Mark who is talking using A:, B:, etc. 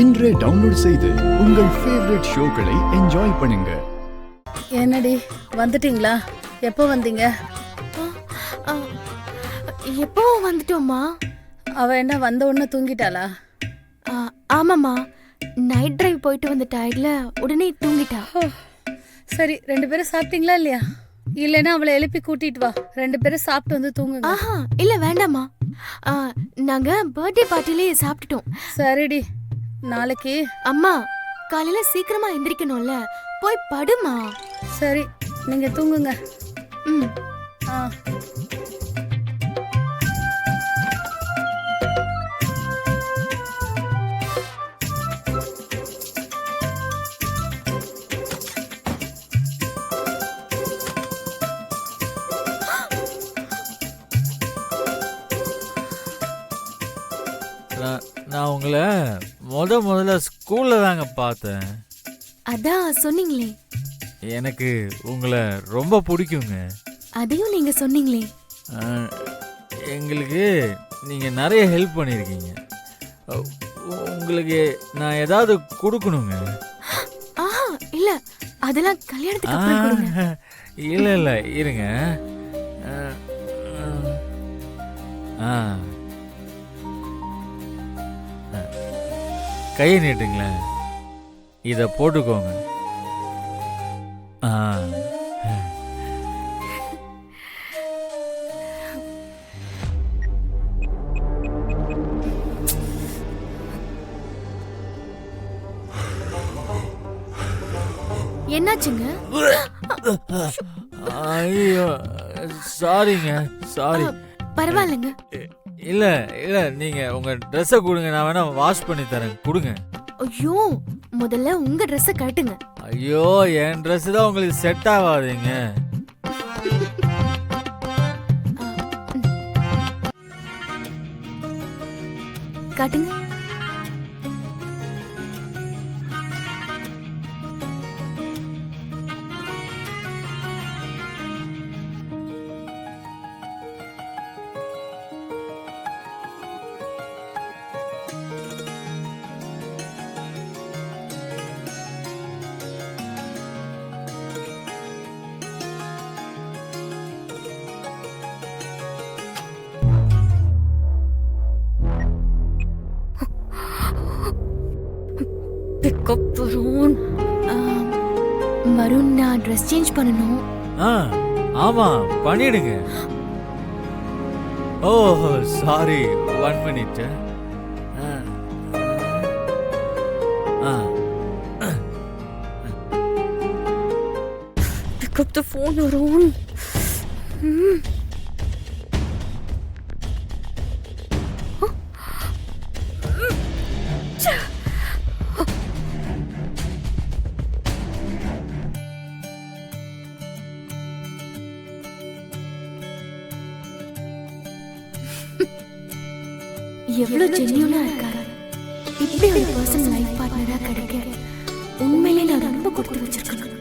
A: இன்றே டவுன்லோட் செய்து உங்கள் ஃபேவரட் ஷோக்களை என்ஜாய் பண்ணுங்க.
B: என்னடி வந்துட்டீங்களா? எப்போ வந்தீங்க?
C: எப்போ வந்துட்டோம்மா?
B: அவ என்ன வந்த உடனே தூங்கிட்டாளா?
C: ஆமாம்மா, நைட் டிரைவ் போயிட்டு வந்த டயர்ட்ல உடனே தூங்கிட்டா.
B: சரி, 2 பேரும் சாப்பிட்டீங்களா இல்லையா? இல்லைன்னா அவளை எழுப்பி கூட்டிட்டு வா, 2 பேரும் சாப்பிட்டு வந்து தூங்குங்க.
C: ஆஹா, இல்ல வேண்டாம்மா, நாங்க பர்த்டே பார்ட்டிலே சாப்பிட்டுட்டோம்.
B: சரிடி, நாளைக்கு
C: அம்மா காலையில சீக்கிரமா எந்திரிக்கணும்ல, போய் படுமா.
B: சரி, நீங்க தூங்குங்க.
C: ம்.
D: நான் உங்களை முதல்ல ஸ்கூல்ல தாங்க பார்த்தேன்.
C: அதான் சொன்னீங்களே.
D: எனக்கு உங்களை ரொம்ப பிடிக்குங்க.
C: அதையும் நீங்க சொன்னீங்களே.
D: எங்களுக்கு நீங்கள் நிறைய ஹெல்ப் பண்ணியிருக்கீங்க. உங்களுக்கு நான் ஏதாவது கொடுக்கணுங்க.
C: ஆஹா, இல்ல, அதெல்லாம் கல்யாணத்துக்கு அப்புறம் கொடுங்க.
D: இல்லை இருங்க. கையை நீட்டுங்களேன், இதை போட்டுக்கோங்க.
C: என்னாச்சுங்க?
D: ஐயோ, சாரிங்க, சாரி.
C: பரவாயில்லைங்க.
D: இல்ல நீங்க உங்க ட்ரெஸ்ஸை கொடுங்க, நான் வேணா வாஷ் பண்ணி தரேன், கொடுங்க.
C: ஐயோ, முதல்ல உங்க ட்ரெஸ்ஸை கட்டுங்க.
D: ஐயோ, என் ட்ரெஸ் தான் உங்களுக்கு செட் ஆகாதுங்க.
C: காட்டுங்க. வருண், நான் ட்ரெஸ் சேஞ்ச் பண்ணணும்.
D: ஆமா, பண்ணிடுங்க. Oh sorry, 1 minute.
C: Pick up the phone, Varun. எவ்வளவு ஜென்யூனா இருக்காரு. இப்படி ஒரு பர்சன் லைஃப் பார்ட்னரா கிடைக்க உண்மையிலே நான் ரொம்ப கொடுத்து வச்சிருக்கேன்.